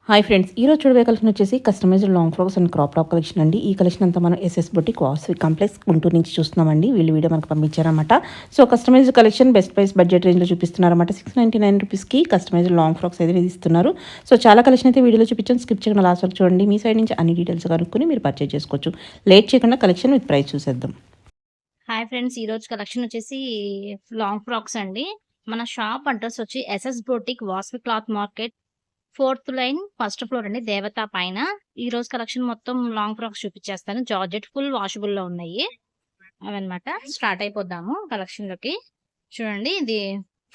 Hi friends, ఈరోజు చూడబోయే collection వచ్చేసి customised long frocks and crop top collection అండి. ఈ కలెక్షన్ అంతా మనం SS boutique Vasavi complex Guntur నుంచి చూస్తున్నామండి. వీళ్ళు వీడియో మనకు పంపించారన్నమాట. So customised collection best price budget రేంజ్లో చూపిస్తున్నారన్నమాట. 699 రూపీస్కి కస్టమైజ్డ్ లాంగ్ ఫ్రాక్స్ అయితే ఇస్తున్నారు. సో చాలా కలెక్షన్ అయితే వీడియోలో చూపించాను. స్కిప్ చేయకుండా లాస్ట్ వరకు చూడండి. మీ సైడ్ నుంచి అన్ని డీటెయిల్స్ కనుక్కొని మీరు పర్చేజ్ చేసుకోవచ్చు. లేట్ చేయకుండా కలెక్షన్ విత్ ప్రైస్ చూసేద్దాం. హాయ్ ఫ్రెండ్స్, ఈరోజు కలెక్షన్ వచ్చేసి లాంగ్ ఫ్రాక్స్ అండి. మన షాప్ అడ్రస్ వచ్చి SS boutique Vasavi cloth market 4th line first floor అండి, దేవత పైన. ఈ రోజు కలెక్షన్ మొత్తం లాంగ్ ఫ్రాక్స్ చూపించేస్తాను. జార్జెట్ ఫుల్ వాషబుల్ లో ఉన్నాయి అవన్నమాట. స్టార్ట్ అయిపోద్దాము కలెక్షన్ లోకి. చూడండి, ఇది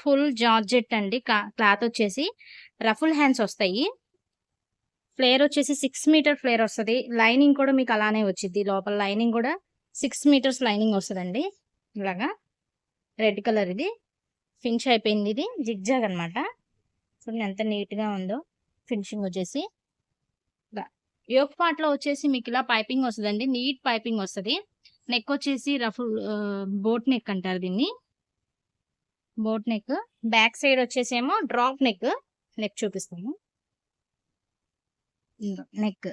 ఫుల్ జార్జెట్ అండి. క్లాత్ వచ్చేసి రఫుల్ హ్యాండ్స్ వస్తాయి. ఫ్లేర్ వచ్చేసి 6 మీటర్ ఫ్లేర్ వస్తుంది. లైనింగ్ కూడా మీకు అలానే వచ్చింది. లోపల లైనింగ్ కూడా 6 మీటర్స్ లైనింగ్ వస్తుందండి. ఇలాగా రెడ్ కలర్, ఇది ఫినిష్ అయిపోయింది. ఇది జిగ్జాగ్ అనమాట. చూడండి ఎంత నీట్ గా ఉందో. ఫినిషింగ్ వచ్చేసి యోక్ పార్ట్ లో వచ్చేసి మీకు ఇలా పైపింగ్ వస్తుందండి. నీట్ పైపింగ్ వస్తుంది. నెక్ వచ్చేసి రఫుల్ బోట్ నెక్ అంటారు దీన్ని. Boat neck. బ్యాక్ సైడ్ వచ్చేసేమో డ్రాప్ నెక్. నెక్ చూపిస్తాము. నెక్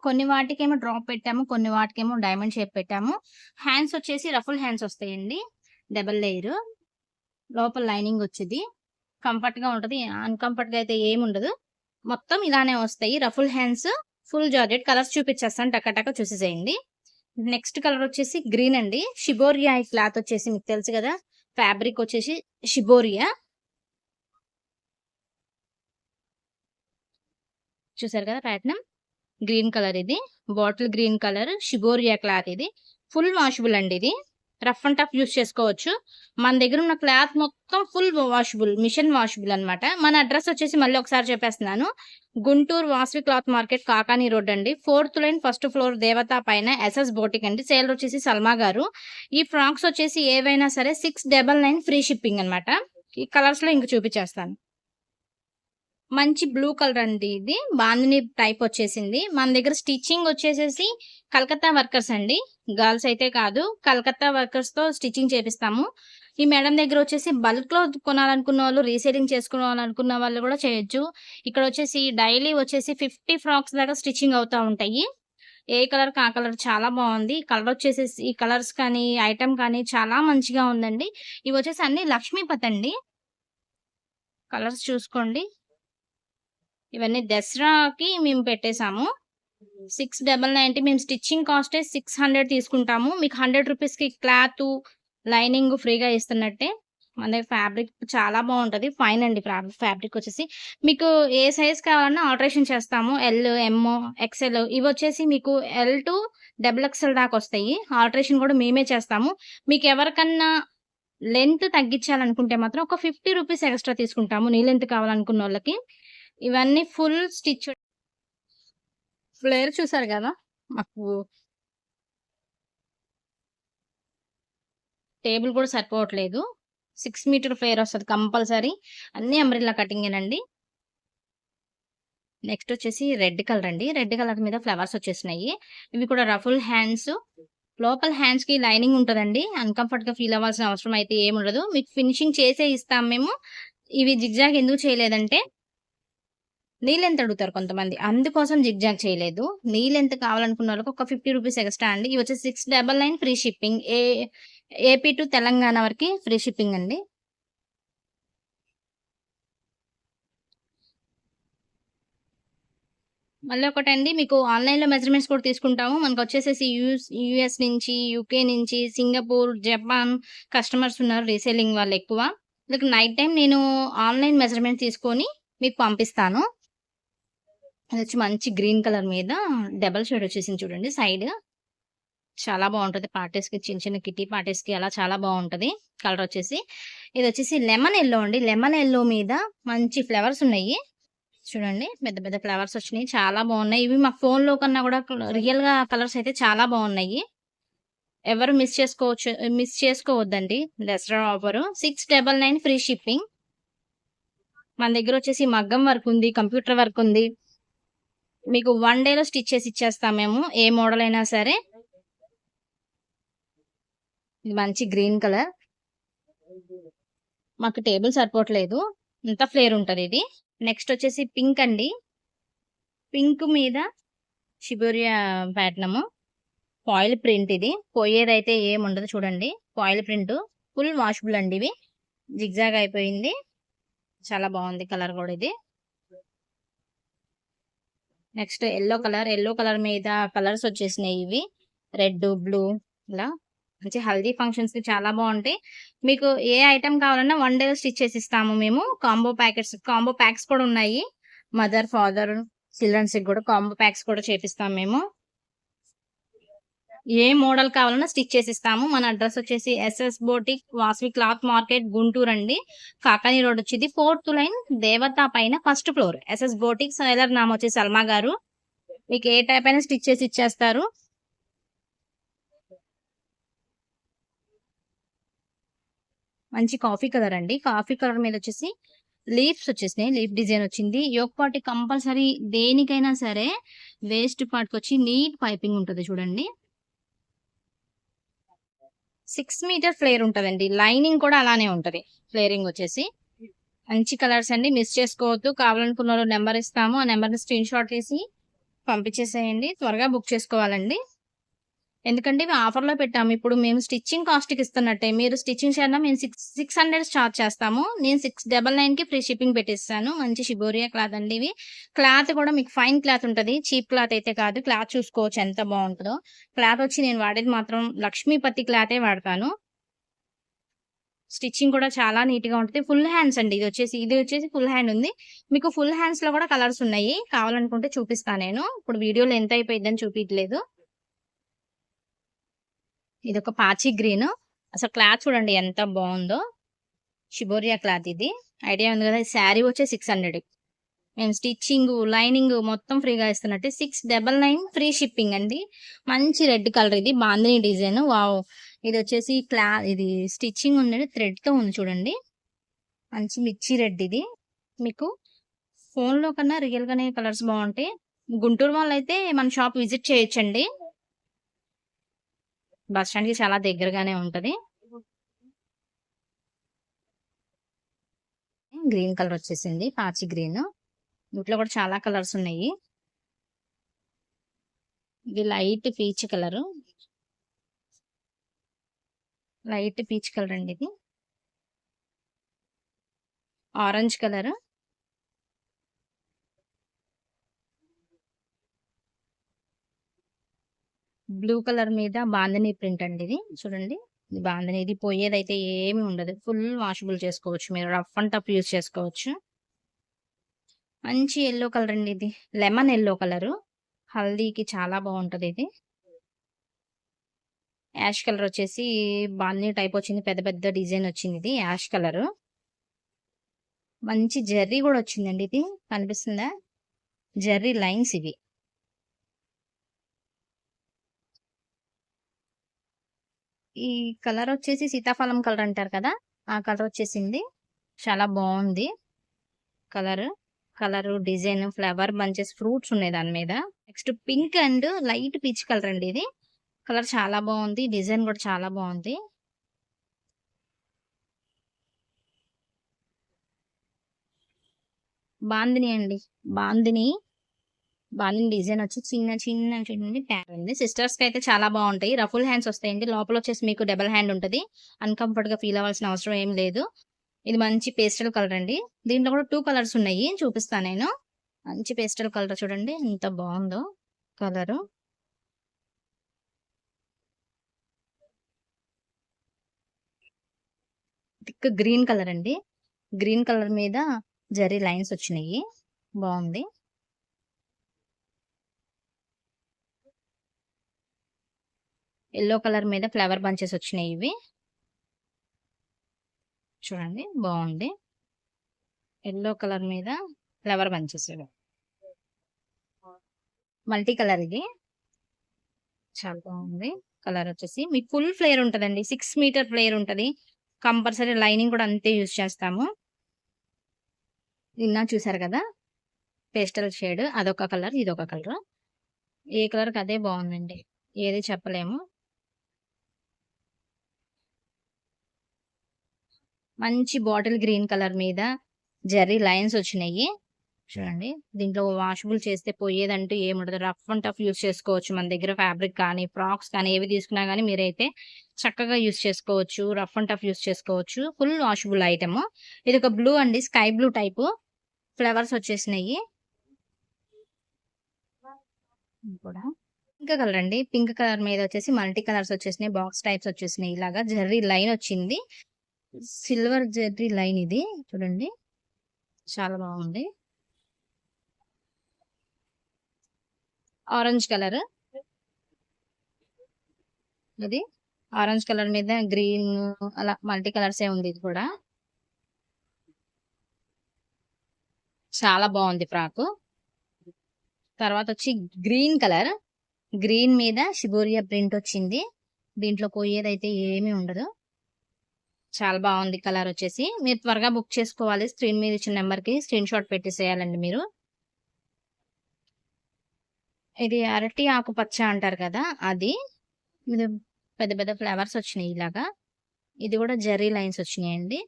కొన్ని వాటికేమో డ్రాప్ పెట్టాము, కొన్ని వాటికేమో డైమండ్ షేప్ పెట్టాము. హ్యాండ్స్ వచ్చేసి రఫుల్ హ్యాండ్స్ వస్తాయండి. Double layer. లోపల లైనింగ్ వచ్చేది. కంఫర్ట్ గా ఉంటది. అన్కంఫర్ట్ గా అయితే ఏమి ఉండదు. మొత్తం ఇలానే వస్తాయి. Ruffle hands, full georgette. Colours చూపించేస్తాను, టక్క చూసేసేయండి. నెక్స్ట్ కలర్ వచ్చేసి గ్రీన్ అండి. షిబోరియా ఈ క్లాత్ వచ్చేసి మీకు తెలుసు కదా. ఫ్యాబ్రిక్ వచ్చేసి షిబోరియా. చూసారు కదా ప్యాటర్న్. గ్రీన్ కలర్, ఇది బాటిల్ గ్రీన్ కలర్ షిబోరియా క్లాత్. ఇది ఫుల్ వాషబుల్ అండి. ఇది రఫ్ అండ్ టఫ్ యూస్ చేసుకోవచ్చు. మన దగ్గర ఉన్న క్లాత్ మొత్తం ఫుల్ వాషబుల్, మిషన్ వాషబుల్ అనమాట. మన అడ్రస్ వచ్చేసి మళ్ళీ ఒకసారి చెప్పేస్తున్నాను. Guntur Vasavi cloth market, Kakani road అండి. 4th లైన్ ఫస్ట్ ఫ్లోర్, దేవత పైన, ఎస్ఎస్ బోటిక్ అండి. సేల్ వచ్చేసి సల్మా గారు. ఈ ఫ్రాక్స్ వచ్చేసి ఏవైనా సరే 699 ఫ్రీ షిప్పింగ్ అనమాట. ఈ కలర్స్ లో ఇంక చూపించేస్తాను. మంచి బ్లూ కలర్ అండి. ఇది బాందిని టైప్ వచ్చేసింది. మన దగ్గర స్టిచ్చింగ్ వచ్చేసేసి కలకత్తా వర్కర్స్ అండి. గర్ల్స్ అయితే కాదు, కలకత్తా వర్కర్స్ తో స్టిచ్చింగ్ చేపిస్తాము. ఈ మేడం దగ్గర వచ్చేసి బల్క్ లో కొనాలనుకున్న వాళ్ళు, రీసేలింగ్ చేసుకోవాలనుకున్న వాళ్ళు కూడా చేయొచ్చు. ఇక్కడ వచ్చేసి డైలీ వచ్చేసి 50 ఫ్రాక్స్ దాకా స్టిచ్చింగ్ అవుతా ఉంటాయి. ఏ కలర్ కా కలర్ చాలా బాగుంది. కలర్ వచ్చేసేసి ఈ కలర్స్ కానీ ఐటమ్ కానీ చాలా మంచిగా ఉందండి. ఇవి వచ్చేసి అన్ని లక్ష్మీపతి అండి. కలర్స్ చూసుకోండి. ఇవన్నీ దసరాకి మేము పెట్టేశాము. 699. మేము స్టిచ్చింగ్ కాస్టే 600 తీసుకుంటాము. మీకు 100 రూపీస్కి క్లాత్, లైనింగ్ ఫ్రీగా ఇస్తున్నట్టే. మన దగ్గర ఫ్యాబ్రిక్ చాలా బాగుంటది. ఫైన్ అండి. ఫ్యాబ్రిక్ వచ్చేసి మీకు ఏ సైజ్ కావాలన్నా ఆల్టరేషన్ చేస్తాము. ఎల్, ఎమ్, ఎక్సెల్ ఇవి వచ్చేసి మీకు ఎల్ టు XXL దాకా వస్తాయి. ఆల్టరేషన్ కూడా మేమే చేస్తాము. మీకు ఎవరికన్నా లెంత్ తగ్గించాలనుకుంటే మాత్రం ఒక 50 రూపీస్ ఎక్స్ట్రా తీసుకుంటాము, నీ లెంత్ కావాలనుకున్న వాళ్ళకి. ఇవన్నీ ఫుల్ స్టిచ్. ఫ్లేర్ చూసారు కదా. మాకు టేబుల్ కూడా సరిపోవట్లేదు. 6 మీటర్ ఫ్లేర్ వస్తుంది కంపల్సరీ. అన్ని అంబ్రెల్లా కటింగేనండి. నెక్స్ట్ వచ్చేసి రెడ్ కలర్ అండి. రెడ్ కలర్ మీద ఫ్లవర్స్ వచ్చేసినాయి. ఇవి కూడా రఫుల్ హ్యాండ్స్. లోపల హ్యాండ్స్ కి లైనింగ్ ఉంటుందండి. అన్కంఫర్ట్ గా ఫీల్ అవ్వాల్సిన అవసరం అయితే ఏముండదు. మీకు ఫినిషింగ్ చేసే ఇస్తాం మేము. ఇవి జిగ్జాగ్ ఎందుకు చేయలేదంటే నీళ్ళెంత అడుగుతారు కొంతమంది, అందుకోసం జిగ్జాగ్ చేయలేదు. నీళ్ళెంత కావాలనుకున్న వాళ్ళకి ఒక 50 రూపీస్ ఎక్స్ట్రా అండి. ఇవి వచ్చి 699 free shipping. AP to Telangana వరకు ఫ్రీ షిప్పింగ్ అండి. మళ్ళీ ఒకటండి, మీకు ఆన్లైన్లో మెజర్మెంట్స్ కూడా తీసుకుంటాము. మనకు వచ్చేసేసి యూఎస్ నుంచి, యూకే నుంచి, సింగపూర్, జపాన్ కస్టమర్స్ ఉన్నారు, రీసేలింగ్ వాళ్ళు ఎక్కువ. మీకు నైట్ టైం నేను ఆన్లైన్ మెజర్మెంట్ తీసుకొని మీకు పంపిస్తాను. అది వచ్చి మంచి గ్రీన్ కలర్ మీద డబల్ షేడ్ వచ్చేసింది చూడండి. సైడ్ చాలా బాగుంటది. పార్టీస్ కి, చిన్న చిన్న కిటీ పార్టీస్ కి అలా చాలా బాగుంటది. కలర్ వచ్చేసి ఇది వచ్చేసి లెమన్ ఎల్లో అండి. లెమన్ ఎల్లో మీద మంచి ఫ్లవర్స్ ఉన్నాయి. చూడండి, పెద్ద పెద్ద ఫ్లవర్స్ వచ్చినాయి, చాలా బాగున్నాయి. ఇవి మా ఫోన్ లో కన్నా కూడా రియల్ గా కలర్స్ అయితే చాలా బాగున్నాయి. ఎవరు మిస్ చేసుకోవద్దండి. Dussehra offer 699 free shipping. మన దగ్గర వచ్చేసి మగ్గం వర్క్ ఉంది, కంప్యూటర్ వర్క్ ఉంది. మీకు 1 డేలో స్టిచ్ చేసి ఇచ్చేస్తాం మేము, ఏ మోడల్ అయినా సరే. ఇది మంచి గ్రీన్ కలర్. మాకు టేబుల్ సరిపోవట్లేదు, ఇంత ఫ్లేర్ ఉంటది ఇది. నెక్స్ట్ వచ్చేసి పింక్ అండి. పింక్ మీద షిబోరియా ప్యాటర్న్, ఫాయిల్ ప్రింట్. ఇది పోయేదైతే ఏం ఉండదు చూడండి. ఫాయిల్ ప్రింట్, ఫుల్ వాషబుల్ అండి. ఇవి జిగ్జాగ్ అయిపోయింది, చాలా బాగుంది కలర్ కూడా ఇది. నెక్స్ట్ ఎల్లో కలర్ మీద కలర్స్ వచ్చేసినాయి. ఇవి రెడ్, బ్లూ, ఇలా మంచి హల్దీ ఫంక్షన్స్ కి చాలా బాగుంటాయి. మీకు ఏ ఐటమ్ కావాలన్నా 1 డే స్టిచ్ చేసి ఇస్తాము మేము. కాంబో ప్యాక్స్ కూడా ఉన్నాయి. మదర్, ఫాదర్, చిల్డ్రన్స్ కి కూడా కాంబో ప్యాక్స్ కూడా చేపిస్తాం మేము. ఏ మోడల్ కావాలన్నా స్టిచ్ చేసి ఇస్తాము. మన అడ్రస్ వచ్చేసి SS boutique, Vasavi cloth market, Guntur అండి. కాకాని రోడ్ వచ్చేది 4th లైన్, దేవత పైన 1st floor. SS boutique, seller name వచ్చేసి సల్మా గారు. మీకు ఏ టైప్ అయినా స్టిచ్ చేసి ఇచ్చేస్తారు. మంచి కాఫీ కలర్ అండి. కాఫీ కలర్ మీద వచ్చేసి లీవ్స్ వచ్చేసినాయి. లీఫ్ డిజైన్ వచ్చింది. యోక్ పార్ట్ కంపల్సరీ దేనికైనా సరే వేస్ట్ పార్ట్ వచ్చి నీట్ పైపింగ్ ఉంటుంది చూడండి. 6 మీటర్ ఫ్లేర్ ఉంటదండి. లైనింగ్ కూడా అలానే ఉంటది. ఫ్లేరింగ్ వచ్చేసి మంచి కలర్స్ అండి, మిస్ చేసుకోవద్దు. కావాలనుకున్న వాళ్ళు నెంబర్ ఇస్తాము, ఆ నెంబర్ ని స్క్రీన్ షాట్ తీసి పంపించేసేయండి. త్వరగా బుక్ చేసుకోవాలండి, ఎందుకంటే ఇవి ఆఫర్ లో పెట్టాము. ఇప్పుడు మేము స్టిచ్చింగ్ కాస్ట్ కి ఇస్తున్నట్టే. మీరు స్టిచ్చింగ్ చేయడం మేము 600 చార్జ్ చేస్తాము. నేను 699 కి ఫ్రీ షిప్పింగ్ పెట్టిస్తాను. మంచి షిబోరియా క్లాత్ అండి. ఇవి క్లాత్ కూడా మీకు ఫైన్ క్లాత్ ఉంటది, చీప్ క్లాత్ అయితే కాదు. క్లాత్ చూసుకోవచ్చు ఎంత బాగుంటుందో. క్లాత్ వచ్చి నేను వాడేది మాత్రం లక్ష్మీపతి క్లాతే వాడతాను. స్టిచ్చింగ్ కూడా చాలా నీట్ గా ఉంటుంది. ఫుల్ హ్యాండ్స్ అండి. ఇది వచ్చేసి ఫుల్ హ్యాండ్ ఉంది. మీకు ఫుల్ హ్యాండ్స్ లో కూడా కలర్స్ ఉన్నాయి, కావాలనుకుంటే చూపిస్తాను నేను. ఇప్పుడు వీడియోలో ఎంత అయిపోయిందని చూపించలేదు. ఇది ఒక పాచి గ్రీన్. అసలు క్లాత్ చూడండి ఎంత బాగుందో. షిబోరియా క్లాత్ ఇది. ఐడియా ఉంది కదా. శారీ వచ్చే 600. మేము స్టిచ్చింగ్, లైనింగ్ మొత్తం ఫ్రీగా ఇస్తున్నట్టే. 699 ఫ్రీ షిప్పింగ్ అండి. మంచి రెడ్ కలర్, ఇది బాందిని డిజైన్. వావ్, ఇది వచ్చేసి ఇది స్టిచ్చింగ్ ఉన్నది, థ్రెడ్ తో ఉంది చూడండి. మంచి మిర్చి రెడ్. ఇది మీకు ఫోన్ లో కన్నా రియల్ గానే కలర్స్ బాగుంటాయి. గుంటూరు వాళ్ళు అయితే మన షాప్ విజిట్ చేయొచ్చండి. బస్ స్టాండ్ కి చాలా దగ్గరగానే ఉంటది. గ్రీన్ కలర్ వచ్చేసింది, పాచి గ్రీన్. వీటిలో కూడా చాలా కలర్స్ ఉన్నాయి. ఇది లైట్ పీచ్ కలర్, అండి. ఇది ఆరెంజ్ కలర్, బ్లూ కలర్ మీద బాందిని ప్రింట్ అండి. ఇది చూడండి, ఇది బాందిని. ఇది పోయేదైతే ఏమి ఉండదు, ఫుల్ వాషబుల్ చేసుకోవచ్చు. మీరు రఫ్ అండ్ టఫ్ యూజ్ చేసుకోవచ్చు. మంచి ఎల్లో కలర్ అండి. ఇది లెమన్ ఎల్లో కలర్, హల్దీకి చాలా బాగుంటది. ఇది యాష్ కలర్ వచ్చేసి బాందిని టైప్ వచ్చింది, పెద్ద పెద్ద డిజైన్ వచ్చింది. ఇది యాష్ కలర్. మంచి జెర్రీ కూడా వచ్చిందండి. ఇది కనిపిస్తుందా, జెర్రీ లైన్స్ ఇవి. ఈ కలర్ వచ్చేసి సీతాఫలం కలర్ అంటారు కదా, ఆ కలర్ వచ్చేసింది. చాలా బాగుంది colour design, flower bunches, fruits ఉన్నాయి దాని మీద. Next pink and light peach colour అండి. ఇది కలర్ చాలా బాగుంది, డిజైన్ కూడా చాలా బాగుంది. బాందిని అండి, బాందిని డిజైన్ వచ్చి చిన్న చిన్న చూడండి ట్యాగ్ ఉంది. సిస్టర్స్ కి అయితే చాలా బాగుంటాయి. రఫుల్ హ్యాండ్స్ వస్తాయండి. లోపల వచ్చేసి మీకు డబుల్ హ్యాండ్ ఉంటుంది. అన్కంఫర్ట్ గా ఫీల్ అవ్వాల్సిన అవసరం ఏం లేదు. ఇది మంచి పేస్టల్ కలర్ అండి. దీంట్లో కూడా 2 కలర్స్ ఉన్నాయి, చూపిస్తాను నేను. మంచి పేస్టల్ కలర్ చూడండి ఎంత బాగుందో కలరు. థిక్ గ్రీన్ కలర్ అండి. గ్రీన్ కలర్ మీద జరీ లైన్స్ వచ్చినాయి, బాగుంది. ఎల్లో కలర్ మీద ఫ్లవర్ బంచెస్ వచ్చినాయి. ఇవి చూడండి బాగుంది. ఎల్లో కలర్ మీద ఫ్లవర్ బంచెస్, మల్టీ కలర్. ఇది చాలా బాగుంది. కలర్ వచ్చేసి మీకు ఫుల్ ఫ్లేర్ ఉంటదండి. 6 మీటర్ ఫ్లేర్ ఉంటది. కంపల్సరీ లైనింగ్ కూడా అంతే యూజ్ చేస్తాము. నిన్న చూసారు కదా పేస్టల్ షేడ్, అదొక కలర్, ఇదొక కలర్. ఏ కలర్ కి అదే బాగుందండి, ఏది చెప్పలేము. మంచి బాటిల్ గ్రీన్ కలర్ మీద జెర్రీ లైన్స్ వచ్చినాయి. చూడండి. దీంట్లో వాషబుల్ చేస్తే పోయేదంటూ ఏముండదు. రఫ్ అండ్ టఫ్ యూజ్ చేసుకోవచ్చు. మన దగ్గర ఫ్యాబ్రిక్ కానీ, ఫ్రాక్స్ కానీ ఏవి తీసుకున్నా గానీ మీరైతే చక్కగా యూజ్ చేసుకోవచ్చు. రఫ్ అండ్ టఫ్ యూజ్ చేసుకోవచ్చు. Full washable item. ఇదొక బ్లూ అండి. స్కై బ్లూ టైపు ఫ్లవర్స్ వచ్చేసినాయి. ఇది కూడా పింక్ కలర్ అండి. పింక్ కలర్ మీద వచ్చేసి మల్టీ కలర్స్ వచ్చేసినాయి. బాక్స్ టైప్స్ వచ్చేసినాయి. ఇలాగా జెర్రీ లైన్ వచ్చింది. సిల్వర్ జెర్రీ లైన్ ఇది చూడండి. చాలా బాగుంది. ఆరెంజ్ కలర్ ఇది. ఆరెంజ్ కలర్ మీద గ్రీన్ అలా మల్టీ కలర్స్ ఉంది ఇది కూడా. చాలా బాగుంది ఫ్రాక్. తర్వాత వచ్చి గ్రీన్ కలర్. గ్రీన్ మీద షిబోరియా ప్రింట్ వచ్చింది. దీంట్లో పోయేదైతే ఏమీ ఉండదు. చాలా బాగుంది కలర్ వచ్చేసి. మీరు త్వరగా బుక్ చేసుకోవాలి. స్క్రీన్ మీద ఇచ్చిన నెంబర్కి స్క్రీన్ షాట్ పెట్టేసేయాలండి మీరు. ఇది అరటి ఆకుపచ్చ అంటారు కదా అది. ఇది పెద్ద పెద్ద ఫ్లవర్స్ వచ్చినాయి ఇలాగా. ఇది కూడా జెర్రీ లైన్స్ వచ్చినాయండి.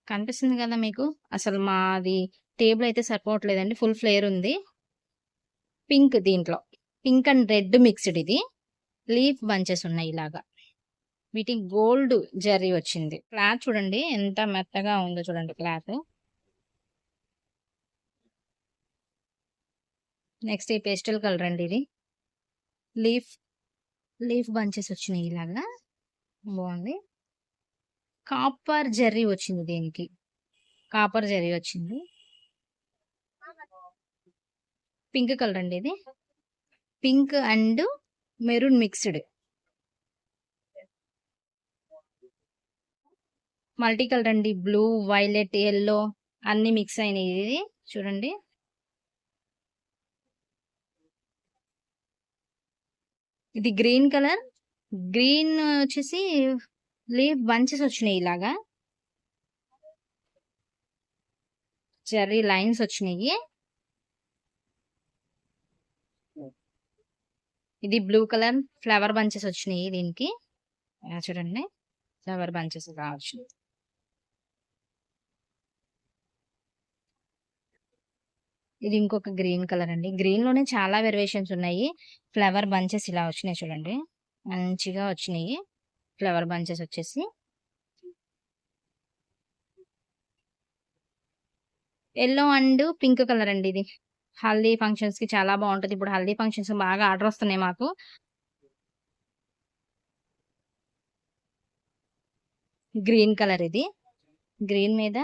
కనిపిస్తుంది కదా మీకు. అసలు మాది టేబుల్ అయితే సరిపోవట్లేదండి. ఫుల్ ఫ్లేర్ ఉంది. పింక్ దీంట్లో పింక్ అండ్ రెడ్ మిక్స్డ్ ఇది. లీఫ్ బంచెస్ ఉన్నాయి ఇలాగా. వీటికి గోల్డ్ జెర్రీ వచ్చింది. క్లాత్ చూడండి ఎంత మెత్తగా ఉందో చూడండి క్లాత్. నెక్స్ట్ ఈ పేస్టల్ కలర్ అండి ఇది. లీఫ్ లీఫ్ బంచెస్ వచ్చినాయి ఇలాగా. బాగుంది. కాపర్ జెర్రీ వచ్చింది దీనికి. కాపర్ జెర్రీ వచ్చింది. పింక్ కలర్ అండి ఇది. Pink and maroon mixed. Multi colour అండి. బ్లూ, వైలెట్, ఎల్లో అన్ని మిక్స్ అయినాయి ఇది చూడండి. ఇది గ్రీన్ కలర్. గ్రీన్ వచ్చేసి లీఫ్ బంచెస్ వచ్చినాయి ఇలాగా. జెర్రీ లైన్స్ వచ్చినాయి. ఇది బ్లూ కలర్ ఫ్లవర్ బంచెస్ వచ్చినాయి దీనికి. చూడండి ఫ్లవర్ బంచెస్ కావచ్చు. ఇది ఇంకొక గ్రీన్ కలర్ అండి. గ్రీన్ లోనే చాలా వేరియేషన్స్ ఉన్నాయి. ఫ్లవర్ బంచెస్ ఇలా వచ్చినాయి చూడండి. మంచిగా వచ్చినాయి ఫ్లవర్ బంచెస్ వచ్చేసి. ఎల్లో అండ్ పింక్ కలర్ అండి ఇది. హల్దీ ఫంక్షన్స్ కి చాలా బాగుంటది. ఇప్పుడు హల్దీ ఫంక్షన్స్ బాగా ఆర్డర్ వస్తున్నాయి మాకు. గ్రీన్ కలర్ ఇది. గ్రీన్ మీద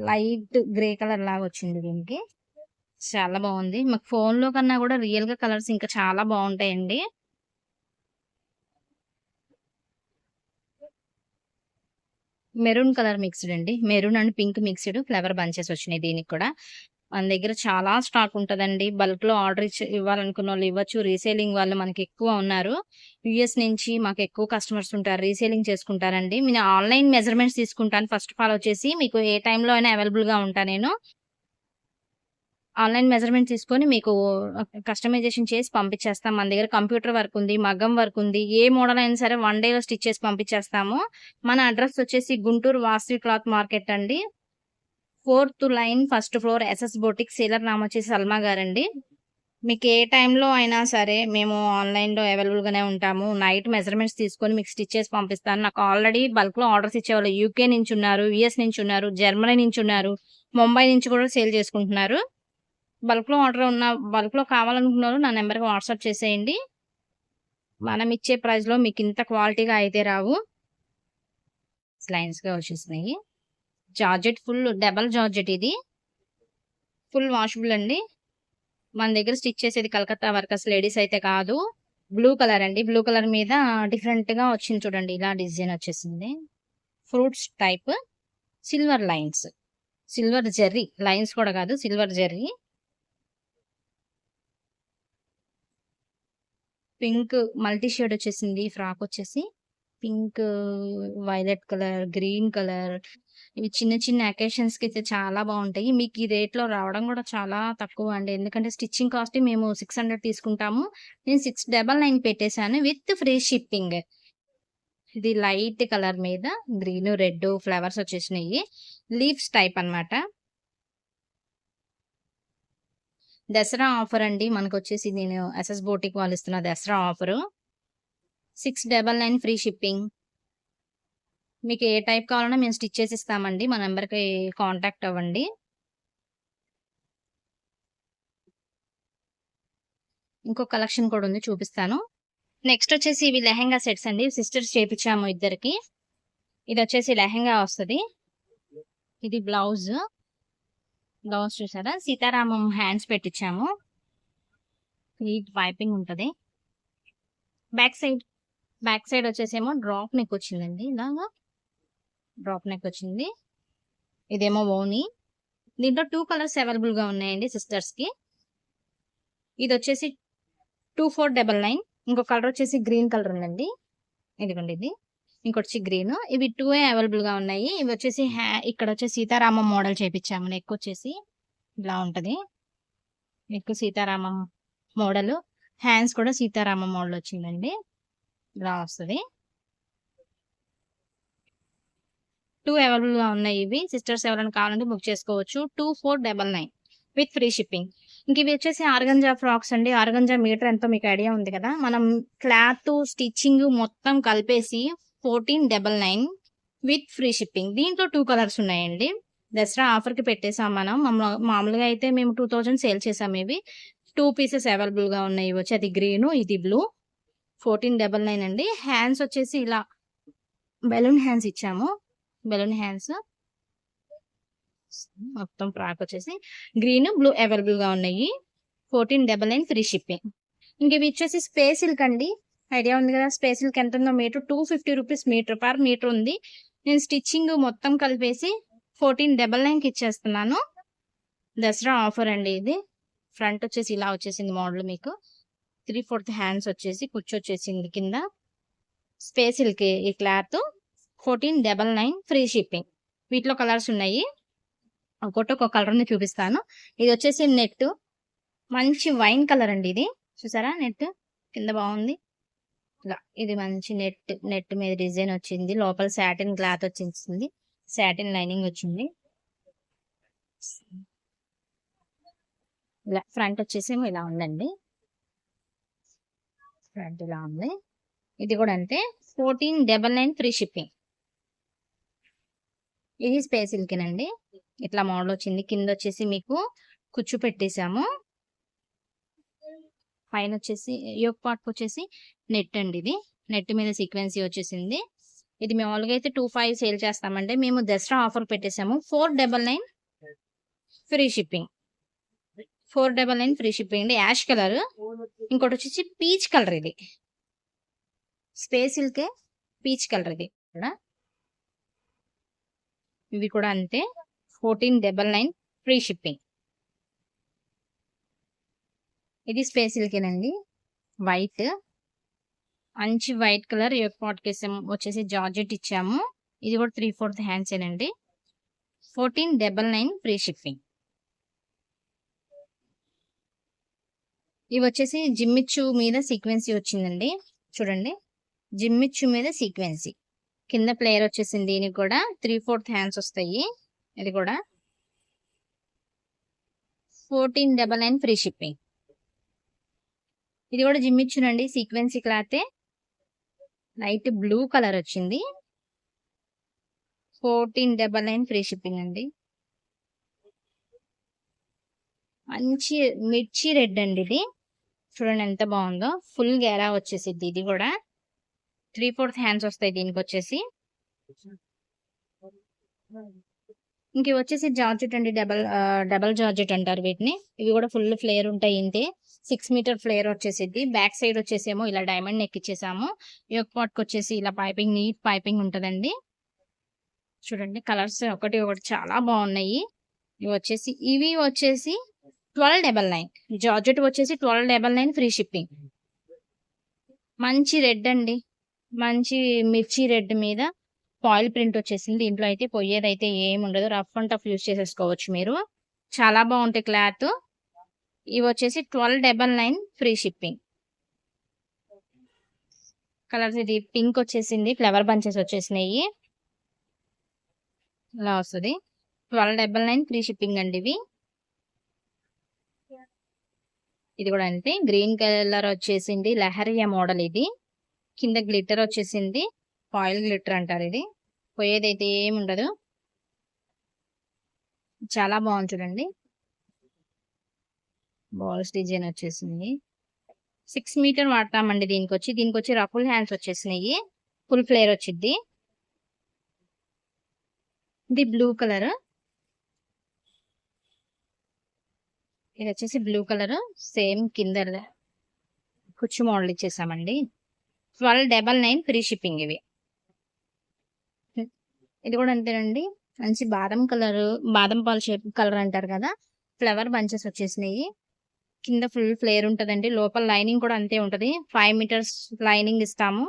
లైట్ గ్రే కలర్ లాగా వచ్చింది దీనికి. చాలా బాగుంది. మాకు ఫోన్ లో కన్నా కూడా రియల్ గా కలర్స్ ఇంకా చాలా బాగుంటాయండి. మెరూన్ కలర్ మిక్స్డ్ అండి. Maroon and pink mixed flower bunches వచ్చినాయి దీనికి కూడా. మన దగ్గర చాలా స్టాక్ ఉంటదండి. బల్క్ లో ఆర్డర్ ఇవ్వాలనుకున్న వాళ్ళు ఇవ్వచ్చు. రీసేలింగ్ వాళ్ళు మనకి ఎక్కువ ఉన్నారు. యుఎస్ నుంచి మాకు ఎక్కువ కస్టమర్స్ ఉంటారు. రీసేలింగ్ చేసుకుంటారండి. నేను ఆన్లైన్ మెజర్మెంట్స్ తీసుకుంటాను. ఫస్ట్ ఆఫ్ ఆల్ వచ్చేసి మీకు ఏ టైంలో అయినా అవైలబుల్ గా ఉంటా నేను. ఆన్లైన్ మెజర్మెంట్ తీసుకొని మీకు కస్టమైజేషన్ చేసి పంపించేస్తాం. మన దగ్గర కంప్యూటర్ వర్క్ ఉంది, మగ్గం వర్క్ ఉంది. ఏ మోడల్ అయినా సరే 1 డేలో స్టిచ్ చేసి పంపించేస్తాము. మన అడ్రస్ వచ్చేసి గుంటూరు వాసవి క్లాత్ మార్కెట్ అండి. 4th line first floor SS boutique. సేలర్ నామ వచ్చేసి సల్మా గారండి. మీకు ఏ టైంలో అయినా సరే మేము ఆన్లైన్లో అవైలబుల్ గానే ఉంటాము. నైట్ మెజర్మెంట్స్ తీసుకొని మీకు స్టిచ్ చేసి పంపిస్తాను. నాకు ఆల్రెడీ బల్క్ లో ఆర్డర్స్ ఇచ్చేవాళ్ళు యూకే నుంచి ఉన్నారు, యుఎస్ నుంచి ఉన్నారు, జర్మనీ నుంచి ఉన్నారు, ముంబై నుంచి కూడా సేల్ చేసుకుంటున్నారు. బల్క్ లో ఆర్డర్ ఉన్న బల్క్ లో కావాలనుకున్నారు నా నెంబర్కి వాట్సాప్ చేసేయండి. మనం ఇచ్చే ప్రైస్ లో మీకు ఇంత క్వాలిటీగా అయితే రావు. లైన్స్ గా వచ్చేసినాయి. జార్జెట్ ఫుల్ డబల్ జార్జెట్ ఇది. ఫుల్ వాషబుల్ అండి. మన దగ్గర స్టిచ్ చేసేది కలకత్తా వర్కర్స్ లేడీస్ అయితే కాదు. బ్లూ కలర్ అండి. బ్లూ కలర్ మీద డిఫరెంట్ గా వచ్చింది చూడండి. ఇలా డిజైన్ వచ్చేసింది. Fruits type. Silver lines. Silver Jerry lines కూడా కాదు, silver Jerry. Pink multi shade వచ్చేసింది. ఫ్రాక్ వచ్చేసి pink, violet colour, green colour. ఇవి చిన్న చిన్న అకేషన్స్ కి అయితే చాలా బాగుంటాయి. మీకు ఈ రేట్ లో రావడం కూడా చాలా తక్కువ అండి. ఎందుకంటే స్టిచ్చింగ్ కాస్ట్ మేము 600 తీసుకుంటాము. నేను 699 పెట్టేశాను విత్ ఫ్రీ షిప్పింగ్. ఇది లైట్ కలర్ మీద గ్రీన్ రెడ్ ఫ్లవర్స్ వచ్చేసినాయి. లీవ్స్ టైప్ అన్నమాట. దసరా ఆఫర్ అండి. మనకొచ్చేసి నేను ఎస్ఎస్ బోటిక్ వాళ్ళు ఇస్తున్న దసరా ఆఫరు. 699 free shipping. మీకు ఏ టైప్ కావాలన్నా మేము స్టిచ్ చేసి ఇస్తామండి. మా నంబర్‌కి కాంటాక్ట్ అవ్వండి. ఇంకో కలెక్షన్ కూడా ఉంది చూపిస్తాను. నెక్స్ట్ వచ్చేసి ఇవి లెహెంగా సెట్స్ అండి. సిస్టర్స్ చేపిచ్చాము ఇద్దరికి. ఇదొచ్చేసి లెహెంగా వస్తది. ఇది బ్లౌజ్. బ్లౌజ్ చూసారా? సీతారామం హ్యాండ్స్ పెట్టించాము. నీట్ పైపింగ్ ఉంటది. బ్యాక్ సైడ్ వచ్చేసేమో డ్రాప్ నెక్ వచ్చిందండి. ఇలాగా డ్రాప్ నెక్ వచ్చింది. ఇదేమో ఓనీ. దీంట్లో 2 కలర్స్ అవైలబుల్ గా ఉన్నాయండి సిస్టర్స్ కి. ఇది వచ్చేసి 2499. ఇంకో కలర్ వచ్చేసి గ్రీన్ కలర్ ఉందండి. ఇదిగోండి ఇది. ఇంకొచ్చి గ్రీన్. ఇవి 2 అవైలబుల్ గా ఉన్నాయి. ఇవి వచ్చేసి ఇక్కడ వచ్చేసి సీతారామం మోడల్ చేపించాము. నెక్ వచ్చేసి ఇలా ఉంటది. Neck Sitaramam model. హ్యాండ్స్ కూడా సీతారామం మోడల్ వచ్చిందండి. ఇలా వస్తుంది. 2 అవైలబుల్ గా ఉన్నాయి ఇవి. సిస్టర్స్ ఎవరైనా కావాలంటే బుక్ చేసుకోవచ్చు. 2499 విత్ ఫ్రీ షిప్పింగ్. ఇంక ఇవి వచ్చేసి ఆర్గంజా ఫ్రాక్స్ అండి. ఆర్గంజా మీటర్ ఎంతో మీకు ఐడియా ఉంది కదా. మనం క్లాత్ స్టిచ్చింగ్ మొత్తం కలిపేసి 1499 విత్ ఫ్రీ షిప్పింగ్. దీంట్లో 2 కలర్స్ ఉన్నాయండి. దసరా ఆఫర్ కి పెట్టేసాం మనం. మామూలుగా అయితే మేము 2000 సేల్ చేసాం. ఇవి 2 పీసెస్ అవైలబుల్ గా ఉన్నాయి. వచ్చి అది గ్రీన్, ఇది బ్లూ. 1499 అండి. హ్యాండ్స్ వచ్చేసి ఇలా బెలూన్ హ్యాండ్స్ ఇచ్చాము. బెలూన్ హ్యాండ్స్ మొత్తం ఫ్రాక్ వచ్చేసి గ్రీన్, బ్లూ అవైలబుల్ గా ఉన్నాయి. 1499 ఫ్రీ షిప్పింగ్. ఇంక ఇవి వచ్చేసి స్పేస్ సిల్క్ అండి. ఐడియా ఉంది కదా స్పేస్ సిల్క్ ఎంత ఉందో metre. 250 rupees metre per metre ఉంది. నేను స్టిచ్చింగ్ మొత్తం కలిపేసి 1499 కి ఇచ్చేస్తున్నాను. దసరా ఆఫర్ అండి ఇది. ఫ్రంట్ వచ్చేసి ఇలా వచ్చేసింది మోడల్ మీకు. 3/4 హ్యాండ్స్ వచ్చేసి కుచ్చు వచ్చేసింది కింద. స్పేస్ సిల్క్ ఈ క్లాత్. 1499 free shipping. వీటిలో కలర్స్ ఉన్నాయి. ఒక్కొక్క కలర్ ని చూపిస్తాను. ఇది వచ్చేసి నెట్. మంచి వైన్ కలర్ అండి ఇది. చూసారా నెట్ కింద బాగుంది. ఇలా ఇది మంచి నెట్ మీద డిజైన్ వచ్చింది. లోపల సాటిన్ క్లాత్ వచ్చింది. సాటిన్ లైనింగ్ వచ్చింది. ఇలా ఫ్రంట్ వచ్చేసేమో ఇలా ఉందండి. ఫ్రంట్ ఇలా ఉంది. ఇది కూడా అంతే. 1499 ఫ్రీ షిప్పింగ్. ఇది స్పేస్ సిల్కేనండి. ఇట్లా మోడల్ వచ్చింది. కింద వచ్చేసి మీకు కుచ్చు పెట్టేసాము. పైన వచ్చేసి యోక్ పార్ట్ వచ్చేసి నెట్ అండి. ఇది నెట్ మీద సీక్వెన్సీ వచ్చేసింది. ఇది మేము మామూలుగా అయితే 25 సేల్ చేస్తామంటే మేము దసరా ఆఫర్ పెట్టేసాము. 499 ఫ్రీ షిప్పింగ్. 499 ఫ్రీ షిప్పింగ్ అండి. Ash colour. ఇంకోటి వచ్చేసి పీచ్ కలర్. ఇది స్పేస్ సిల్కే పీచ్ కలర్. ఇది కూడా ఇవి కూడా అంతే. 1499 ఫ్రీ షిప్పింగ్. ఇది స్పేస్ సిల్కేనండి. వైట్ మంచి వైట్ కలర్ యోక్ పాట్ కేసం వచ్చేసి జార్జెట్ ఇచ్చాము. ఇది కూడా 3/4 హ్యాండ్స్ ఏనండి. 1499 ఫ్రీ షిప్పింగ్. ఇవి వచ్చేసి జిమ్మిచ్చు మీద సీక్వెన్సీ వచ్చిందండి. చూడండి జిమ్మిచ్చు మీద సీక్వెన్సీ. కింద ప్లేయర్ వచ్చేసింది. దీనికి కూడా 3/4 హ్యాండ్స్ వస్తాయి. ఇది కూడా 1499 ఫ్రీ షిప్పింగ్. ఇది కూడా జిమ్మిచ్చునండి. సీక్వెన్సీ క్లాతే. లైట్ బ్లూ కలర్ వచ్చింది. 1499 ఫ్రీ షిప్పింగ్ అండి. మంచి మిర్చి రెడ్ అండి. ఇది చూడండి ఎంత బాగుందో. ఫుల్ గేరా వచ్చేసిద్ది. ఇది కూడా 3/4 హ్యాండ్స్ వస్తాయి దీనికి వచ్చేసి. ఇంక వచ్చేసి జార్జెట్ అండి. డబల్ జార్జెట్ అంటారు వీటిని. ఇవి కూడా ఫుల్ ఫ్లేర్ ఉంటాయి. ఇంతే 6 మీటర్ ఫ్లేర్ వచ్చేసిద్ది. బ్యాక్ సైడ్ వచ్చేసేమో ఇలా డైమండ్ నెక్ ఇచ్చేసాము. యోక్ పాట్కి వచ్చేసి ఇలా పైపింగ్, నీట్ పైపింగ్ ఉంటదండి. చూడండి కలర్స్ ఒకటి చాలా బాగున్నాయి. ఇవి వచ్చేసి 1299. జార్జెట్ వచ్చేసి 1299 ఫ్రీ షిప్పింగ్. మంచి రెడ్ అండి. మంచి మిర్చి రెడ్ మీద ఫాయిల్ ప్రింట్ వచ్చేసింది. దీంట్లో అయితే పోయేదైతే ఏమి ఉండదు. రఫ్ అండ్ టఫ్ యూస్ చేసేసుకోవచ్చు మీరు. చాలా బాగుంటాయి క్లాత్. ఇవి వచ్చేసి 1299 ఫ్రీ షిప్పింగ్. కలర్స్ ఇది పింక్ వచ్చేసింది. ఫ్లవర్ బంచెస్ వచ్చేసినాయి. ఇలా వస్తుంది. 1299 ఫ్రీ షిప్పింగ్ అండి ఇవి. ఇది కూడా అంతే, గ్రీన్ కలర్ వచ్చేసింది, లహరియా మోడల్ ఇది. కింద గ్లిటర్ వచ్చేసింది, ఫాయిల్ గ్లిటర్ అంటారు ఇది. పోయేదైతే ఏమి ఉండదు, చాలా బాగుంది చూడండి. బాల్స్ డిజైన్ వచ్చేసింది. 6 మీటర్ వాడతామండి దీనికి వచ్చి రఫుల్ హ్యాండ్స్ వచ్చేసినాయి, ఫుల్ ఫ్లేర్ వచ్చింది. ఇది బ్లూ కలర్, ఇది వచ్చేసి బ్లూ కలర్, సేమ్ కింద కుచ్చు మోడల్ ఇచ్చేసామండి. 1299 ఫ్రీ షిప్పింగ్ ఇవి. ఇది కూడా అంతేనండి, మంచి బాదం కలర్, బాదం పాల్ షేప్ కలర్ అంటారు కదా, ఫ్లవర్ బంచెస్ వచ్చేసినాయి. కింద ఫుల్ ఫ్లేర్ ఉంటదండి, లోపల లైనింగ్ కూడా అంతే ఉంటది. 5 మీటర్స్ లైనింగ్ ఇస్తాము.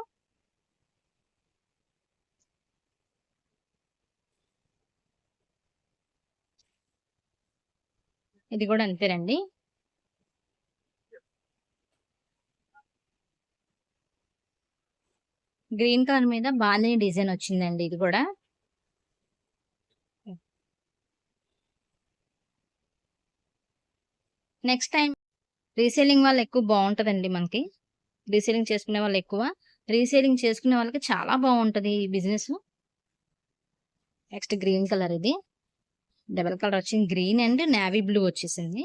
ఇది కూడా అంతేనండి. గ్రీన్ కలర్ మీద బాగానే డిజైన్ వచ్చిందండి ఇది కూడా. నెక్స్ట్ టైం రీసేలింగ్ వాళ్ళు ఎక్కువ బాగుంటదండి మనకి, రీసేలింగ్ చేసుకునే వాళ్ళు ఎక్కువ, రీసేలింగ్ చేసుకునే వాళ్ళకి చాలా బాగుంటది ఈ బిజినెస్. నెక్స్ట్ గ్రీన్ కలర్, ఇది డబల్ కలర్ వచ్చింది, గ్రీన్ అండ్ నేవీ బ్లూ వచ్చేసింది.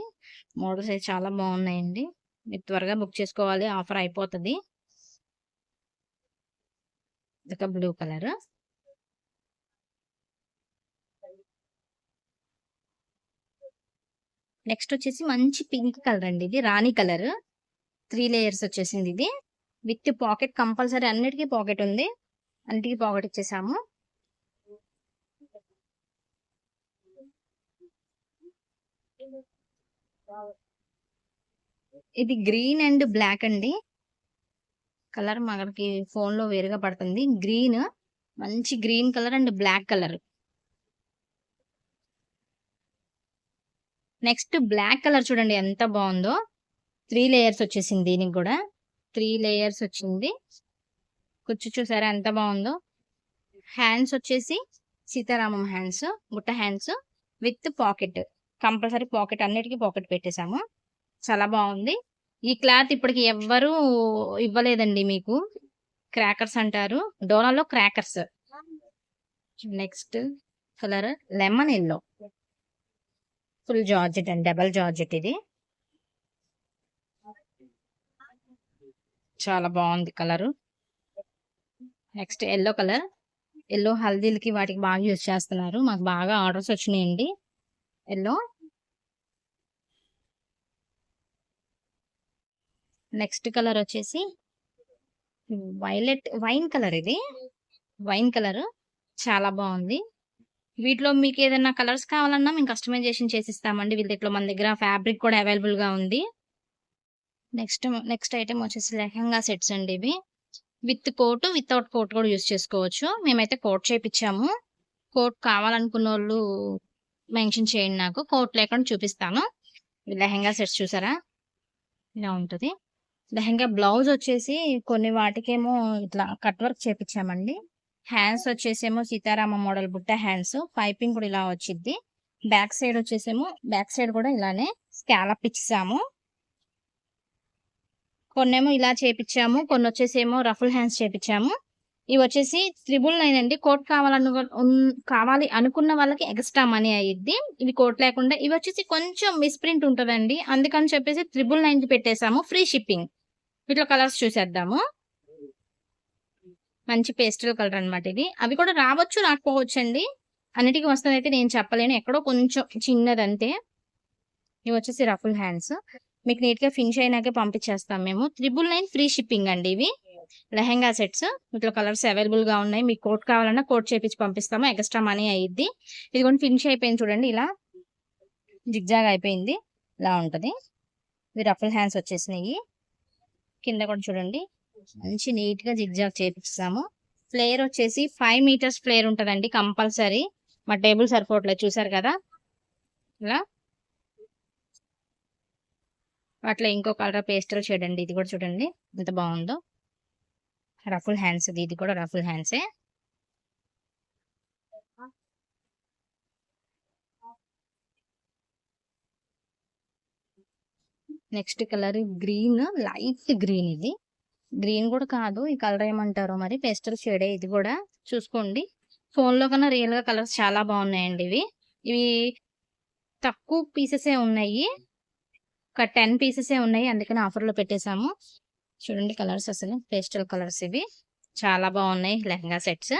మోడల్స్ అయితే చాలా బాగున్నాయండి, మీరు త్వరగా బుక్ చేసుకోవాలి, ఆఫర్ అయిపోతుంది. ఇదొక బ్లూ కలర్, నెక్స్ట్ వచ్చేసి మంచి పింక్ కలర్ అండి, ఇది రాణి కలర్. 3 లేయర్స్ వచ్చేసింది ఇది, విత్ పాకెట్ కంపల్సరీ, అన్నిటికీ పాకెట్ ఉంది, అన్నిటికీ పాకెట్ ఇచ్చేసాము. ఇది గ్రీన్ అండ్ బ్లాక్ అండి, కలర్ మనకి ఫోన్ లో వేరుగా పడుతుంది. గ్రీన్, మంచి green colour and black colour. Next black colour చూడండి ఎంత బాగుందో, 3 లేయర్స్ వచ్చేసింది దీనికి కూడా, 3 లేయర్స్ వచ్చింది. కుచ్చు చూసారా ఎంత బాగుందో. హ్యాండ్స్ వచ్చేసి సీతారామం హ్యాండ్స్, బుట్ట hands with pocket, compulsory pocket, అన్నిటికీ పాకెట్ పెట్టేశాము. చాలా బాగుంది. ఈ క్లాత్ ఇప్పటికి ఎవ్వరూ ఇవ్వలేదండి మీకు, క్రాకర్స్ అంటారు, డోనాలో crackers. Next colour lemon yellow, full georgette and double georgette, ఇది చాలా బాగుంది colour. Next yellow colour, yellow హల్దీలకి వాటికి బాగా యూజ్ చేస్తున్నారు, మాకు బాగా ఆర్డర్స్ వచ్చినాయండి ఎల్లో. నెక్స్ట్ కలర్ వచ్చేసి వైలెట్ వైన్ కలర్, ఇది వైన్ కలర్ చాలా బాగుంది. వీటిలో మీకు ఏదైనా కలర్స్ కావాలన్నా మేము కస్టమైజేషన్ చేసిస్తామండి, వీళ్ళ దగ్గర, మన దగ్గర ఫ్యాబ్రిక్ కూడా అవైలబుల్ గా ఉంది. నెక్స్ట్ ఐటమ్ వచ్చేసి లెహంగా సెట్స్ అండి, ఇవి విత్ కోట్, వితౌట్ కోట్ కూడా యూజ్ చేసుకోవచ్చు. మేమైతే కోట్ చేయించాము, కోట్ కావాలనుకున్న వాళ్ళు మెన్షన్ చేయండి, నాకు కోట్ లేకుండా చూపిస్తాను. లెహంగా సెట్స్ చూసారా ఇలా ఉంటుంది. లెహంగా బ్లౌజ్ వచ్చేసి కొన్ని వాటికేమో ఇట్లా కట్ వర్క్ చేపించామండి. హ్యాండ్స్ వచ్చేసేమో సీతారామ మోడల్ బుట్ట హ్యాండ్స్, పైపింగ్ కూడా ఇలా వచ్చింది. బ్యాక్ సైడ్ వచ్చేసేమో, బ్యాక్ సైడ్ కూడా ఇలానే స్కాలప్ ఇచ్చాము. కొన్నేమో ఇలా చేపించాము, కొన్ని వచ్చేసేమో రఫుల్ హ్యాండ్స్ చేపించాము. ఇవి వచ్చేసి 999 అండి, కోట్ కావాలి అనుకున్న వాళ్ళకి ఎక్స్ట్రా మనీ అయ్యిద్ది. ఇవి కోట్ లేకుండా, ఇవి వచ్చేసి కొంచెం మిస్ప్రింట్ ఉంటుందండి, అందుకని చెప్పేసి 999 పెట్టేసాము, ఫ్రీ షిప్పింగ్. వీటిలో కలర్స్ చూసేద్దాము. మంచి పేస్టల్ కలర్ అనమాట ఇది, అవి కూడా రావచ్చు రాకపోవచ్చు అండి, అన్నిటికీ వస్తుంది అయితే నేను చెప్పలేను, ఎక్కడో కొంచెం చిన్నదంతే. ఇవి వచ్చేసి రఫుల్ హ్యాండ్స్, మీకు నీట్ గా ఫినిష్ అయినాకే పంపించేస్తాం మేము. 999 ఫ్రీ షిప్పింగ్ అండి ఇవి. లెహంగా సెట్స్ వీటిలో కలర్స్ అవైలబుల్ గా ఉన్నాయి, మీకు కోట్ కావాలన్నా కోట్ చేపించి పంపిస్తాము, ఎక్స్ట్రా మనీ అయ్యిద్ది. ఇది కూడా ఫినిష్ అయిపోయింది చూడండి, ఇలా జిగ్జాగ్ అయిపోయింది, ఇలా ఉంటది. ఇవి రఫుల్ హ్యాండ్స్ వచ్చేసినాయి. కింద కూడా చూడండి మంచి నీట్ గా జిగ్జాగ్ చేపిస్తాము. ఫ్లేర్ వచ్చేసి 5 మీటర్స్ ఫ్లేర్ ఉంటదండి కంపల్సరీ, మా టేబుల్ సరిపోవట్లేదు చూసారు కదా ఇలా. అట్లా ఇంకో కలర్ పేస్టల్ షేడ్ అండి, ఇది కూడా చూడండి ఎంత బాగుందో. రఫుల్ హ్యాండ్స్, ఇది కూడా రఫుల్ హ్యాండ్సే. Next colour green, light green. ఇది గ్రీన్ కూడా కాదు, ఈ కలర్ ఏమంటారో మరి, పేస్టల్ షేడే ఇది కూడా. చూసుకోండి, ఫోన్ లో కన్నా రియల్ గా కలర్స్ చాలా బాగున్నాయండి. ఇవి తక్కువ పీసెసే ఉన్నాయి, ఒక 10 పీసెసే ఉన్నాయి, అందుకని ఆఫర్ లో పెట్టేశాము. చూడండి కలర్స్, అసలు పేస్టల్ కలర్స్ ఇవి చాలా బాగున్నాయి. లెహంగా సెట్స్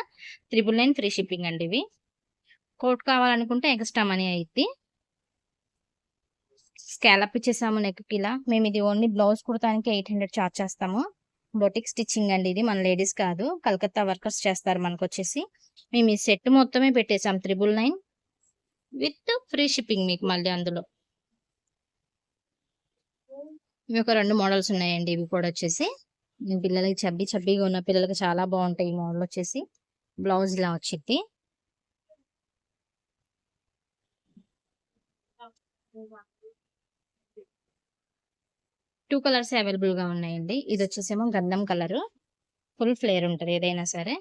999 ఫ్రీ షిప్పింగ్ అండి. ఇవి కోట్ కావాలనుకుంటే ఎక్స్ట్రా మనీ అయింది. స్కాలప్ ఇచ్చేసాము నెక్ కి ఇలా. మేము ఇది ఓన్లీ బ్లౌజ్ కుడటానికి 800 చార్జ్ చేస్తాము. బొటిక్ స్టిచ్చింగ్ అండి ఇది, మన లేడీస్ కాదు, కలకత్తా వర్కర్స్ చేస్తారు మనకు వచ్చేసి. మేము ఈ సెట్ మొత్తమే పెట్టేసాం 999 విత్ ఫ్రీ షిప్పింగ్ మీకు మళ్ళీ అందులో. ఇవి ఒక 2 మోడల్స్ ఉన్నాయండి. ఇవి కూడా వచ్చేసి పిల్లలకి చబ్బీగా ఉన్న పిల్లలకి చాలా బాగుంటాయి. ఈ మోడల్ వచ్చేసి బ్లౌజ్ ఇలా వచ్చింది. టూ కలర్స్ అవైలబుల్ గా ఉన్నాయండి. ఇది వచ్చేసేమో గంధం కలర్, ఫుల్ ఫ్లేర్ ఉంటది ఏదైనా సరే.